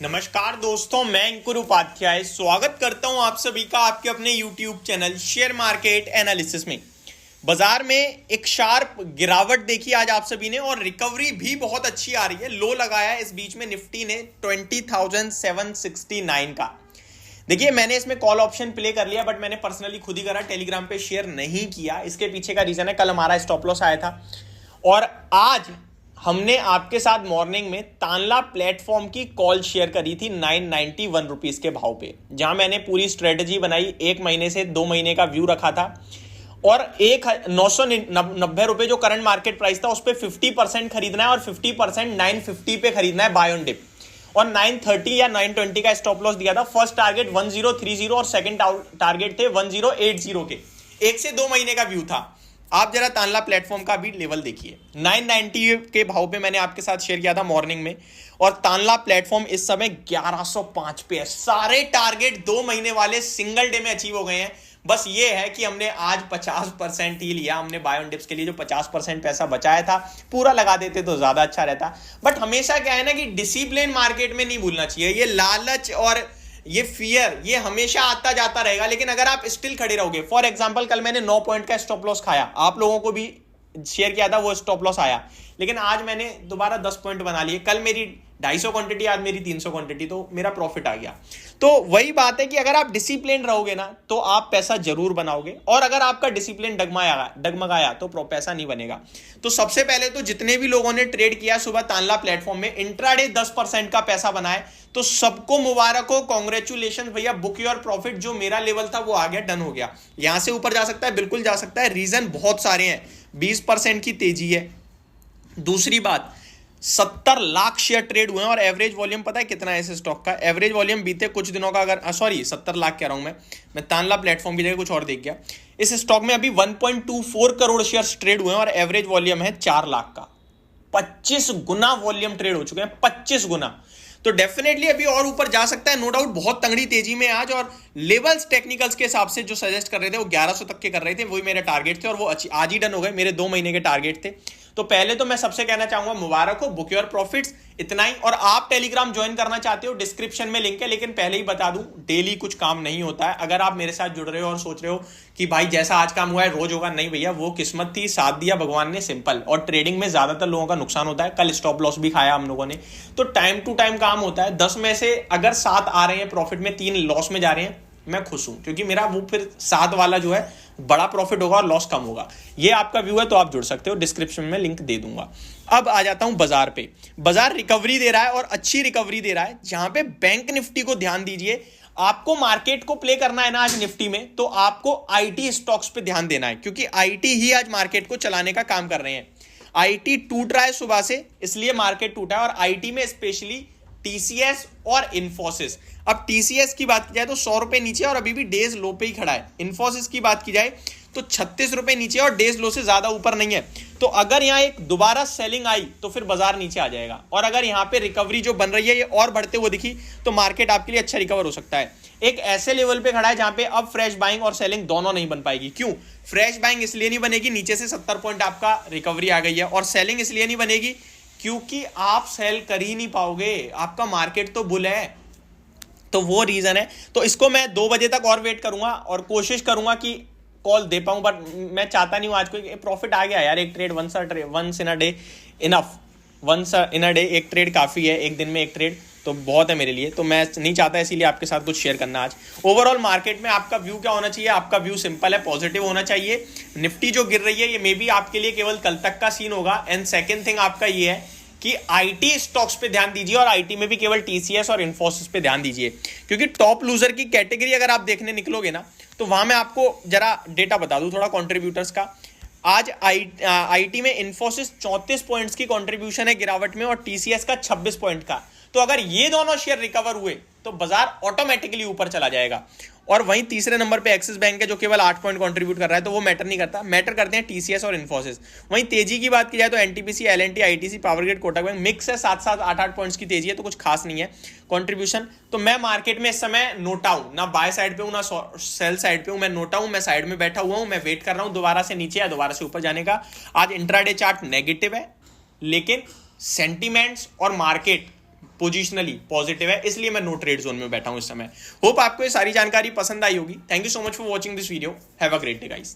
नमस्कार दोस्तों, मैं अंकुर उपाध्याय स्वागत करता हूं आप सभी का आपके अपने YouTube channel share market analysis में। बाजार में एक शार्प गिरावट देखी आज आप सभी ने और रिकवरी भी बहुत अच्छी आ रही है। लो लगाया इस बीच में निफ्टी ने 20,769 का। देखिए, मैंने इसमें कॉल ऑप्शन प्ले कर लिया, बट मैंने पर्सनली खुद ही करा, टेलीग्राम पे शेयर नहीं किया। इसके पीछे का रीजन है, कल हमारा स्टॉप लॉस आया था और आज हमने आपके साथ मॉर्निंग में तांला प्लेटफॉर्म की कॉल शेयर करी थी 991 रुपीज के भाव पे, जहां मैंने पूरी स्ट्रेटजी बनाई। 1 महीने से 2 महीने का व्यू रखा था और 990 रुपए जो करंट मार्केट प्राइस था उस पर 50% खरीदना है और 50% 950 पे खरीदना है बाय ऑन डिप। और 930 या 920 का स्टॉप लॉस दिया था। फर्स्ट टारगेट 1030 और सेकंड टारगेट थे 1080 के। 1 से 2 महीने का व्यू था। आप जरा तांला प्लेटफॉर्म का भी लेवल देखिए। 990 के भाव पे मैंने आपके साथ शेयर किया था मॉर्निंग में और तांला प्लेटफॉर्म इस समय 1105 पे है। सारे टारगेट 2 महीने वाले सिंगल डे में अचीव हो गए हैं। बस ये है कि हमने आज 50% ही लिया। हमने बाय ऑन डिप्स के लिए जो 50% पैसा बचाया था पूरा लगा देते तो ज्यादा अच्छा रहता। बट हमेशा क्या है ना कि डिसिप्लिन मार्केट में नहीं भूलना चाहिए। ये लालच और ये फियर ये हमेशा आता जाता रहेगा, लेकिन अगर आप स्टिल खड़े रहोगे। फॉर एग्जांपल, कल मैंने 9 पॉइंट का स्टॉप लॉस खाया, आप लोगों को भी शेयर किया था, वो स्टॉप लॉस आया, लेकिन आज मैंने दोबारा 10 पॉइंट बना लिए। कल मेरी 250 क्वांटिटी, आज मेरी 300 क्वांटिटी, तो मेरा प्रॉफिट आ गया। तो वही बात है कि अगर आप डिसिप्लिन रहोगे ना तो आप पैसा जरूर बनाओगे, और अगर आपका डिसिप्लिन डगमगाया तो पैसा नहीं बनेगा। तो सबसे पहले तो जितने भी लोगों ने ट्रेड किया सुबह तांला प्लेटफॉर्म में, इंट्राडे 10% का पैसा बनाए, तो सबको मुबारक हो, कॉन्ग्रेचुलेशन भैया, बुक योर प्रॉफिट। जो मेरा लेवल था वो आ गया, डन हो गया। यहां से ऊपर जा सकता है, बिल्कुल जा सकता है। रीजन बहुत सारे हैं। 20% की तेजी है। दूसरी बात, 70 लाख शेयर ट्रेड हुए हैं और एवरेज वॉल्यूम पता है कितना है इस स्टॉक का? एवरेज वॉल्यूम बीते कुछ दिनों का, अगर 70 लाख कह रहा हूं मैं तांला प्लेटफॉर्म की जगह कुछ और देख गया। इस स्टॉक में अभी 1.24 करोड़ शेयर्स ट्रेड हुए हैं और एवरेज वॉल्यूम है 4 लाख का। 25 गुना वॉल्यूम ट्रेड हो चुके हैं, 25 गुना। तो डेफिनेटली अभी और ऊपर जा सकता है, नो डाउट। बहुत तंगड़ी तेजी में आज, और लेवल्स टेक्निकल्स के हिसाब से जो सजेस्ट कर रहे थे वो 1100 तक के कर रहे थे, वही मेरे टारगेट थे और वो आज ही डन हो गए। मेरे 2 महीने के टारगेट थे। तो पहले तो मैं सबसे कहना चाहूंगा मुबारक हो, बुक योर प्रॉफिट्स, इतना ही। और आप टेलीग्राम ज्वाइन करना चाहते हो, डिस्क्रिप्शन में लिंक है। लेकिन पहले ही बता दूं, डेली कुछ काम नहीं होता है। अगर आप मेरे साथ जुड़ रहे हो और सोच रहे हो कि भाई जैसा आज काम हुआ है रोज होगा, नहीं भैया, वो किस्मत थी, साथ दिया भगवान ने, सिंपल। और ट्रेडिंग में ज्यादातर लोगों का नुकसान होता है। कल स्टॉप लॉस भी खाया हम लोगों ने। तो टाइम टू टाइम काम होता है। 10 में से अगर 7 आ रहे हैं प्रॉफिट में, 3 लॉस में जा रहे हैं, मैं खुश हूं, क्योंकि मेरा वो फिर 7 वाला जो है बड़ा प्रॉफिट होगा और लॉस कम होगा। ये आपका व्यू है तो आप जुड़ सकते हो, डिस्क्रिप्शन में लिंक दे दूंगा। अब आ जाता हूं बाजार पे। बाजार रिकवरी दे रहा है और अच्छी रिकवरी दे रहा है। जहां पे बैंक निफ्टी को ध्यान दीजिए, आपको मार्केट को प्ले करना है ना आज निफ्टी में, तो आपको आईटी स्टॉक्स पे ध्यान देना है, क्योंकि आईटी ही आज मार्केट को चलाने का काम कर रहे हैं। आईटी टूट रहा है सुबह से, इसलिए मार्केट टूटा है। और आईटी में स्पेशली टीसीएस और इन्फोसिस। अब टीसीएस की बात की जाए तो 100 रुपए नीचे और अभी भी डेज लो पे ही खड़ा है। इन्फोसिस की बात की जाए तो 36 रुपए नीचे और डेज लो से ज्यादा ऊपर नहीं है। तो अगर यहां एक दोबारा सेलिंग आई तो फिर बाजार नीचे आ जाएगा, और अगर यहां पे रिकवरी जो बन रही है ये और बढ़ते हुए दिखी तो मार्केट आपके लिए अच्छा रिकवर हो सकता है। एक ऐसे लेवल पे खड़ा है जहां पे अब फ्रेश बाइंग और सेलिंग दोनों नहीं बन पाएगी। क्यों? फ्रेश बाइंग इसलिए नहीं बनेगी, नीचे से 70 पॉइंट आपका रिकवरी आ गई है, और सेलिंग इसलिए नहीं बनेगी क्योंकि आप सेल कर ही नहीं पाओगे, आपका मार्केट तो बुल है। तो वो रीजन है। तो इसको मैं 2 बजे तक और वेट करूंगा और कोशिश करूंगा कि कॉल दे पाऊं, बट मैं चाहता नहीं हूं आज कोई प्रॉफिट आ गया यार। एक trade once in a day enough, once in a day एक ट्रेड काफी है, एक दिन में एक ट्रेड तो बहुत है मेरे लिए। तो मैं नहीं चाहता, इसीलिए आपके साथ कुछ शेयर करना आज। ओवरऑल मार्केट में आपका व्यू क्या होना चाहिए? आपका व्यू सिंपल है, पॉजिटिव होना चाहिए। निफ्टी जो गिर रही है ये मे बी आपके लिए केवल कल तक का सीन होगा। एंड सेकेंड थिंग आपका ये है कि आईटी स्टॉक्स पे ध्यान दीजिए, और आईटी में भी केवल टीसीएस और इन्फोसिस पे ध्यान दीजिए, क्योंकि टॉप लूजर की कैटेगरी अगर आप देखने निकलोगे ना तो वहां मैं आपको जरा डेटा बता दूं थोड़ा कंट्रीब्यूटर्स का। आज आईटी में इन्फोसिस 34 पॉइंट्स की कंट्रीब्यूशन है गिरावट में, और टीसीएस का 26 पॉइंट का। तो अगर ये दोनों शेयर रिकवर हुए तो बाजार ऑटोमेटिकली ऊपर चला जाएगा। और वहीं तीसरे नंबर पे एक्सिस बैंक है जो केवल 8 पॉइंट कंट्रीब्यूट कर रहा है, तो वो मैटर नहीं करता। मैटर करते हैं टीसीएस और इन्फोसिस। वहीं तेजी की बात की जाए तो NTPC, LNT, ITC, power grid, Kotak bank mix है, 7-7, 8-8 पॉइंट्स की तेजी है, तो कुछ खास नहीं है कंट्रीब्यूशन। तो मैं मार्केट में इस समय नोटा हूं, ना बाय साइड पे हूं ना सेल साइड पे हूं, मैं नोटा हूं, मैं साइड में बैठा हुआ हूं, मैं वेट कर रहा हूं दोबारा से नीचे या दोबारा से ऊपर जाने का। आज इंट्राडे चार्ट नेगेटिव है, लेकिन सेंटीमेंट्स और मार्केट पोजिशनली पॉजिटिव है, इसलिए मैं नो ट्रेड जोन में बैठा हूं इस समय। होप आपको ये सारी जानकारी पसंद आई होगी। Thank you so much for watching this video. Have a great day guys.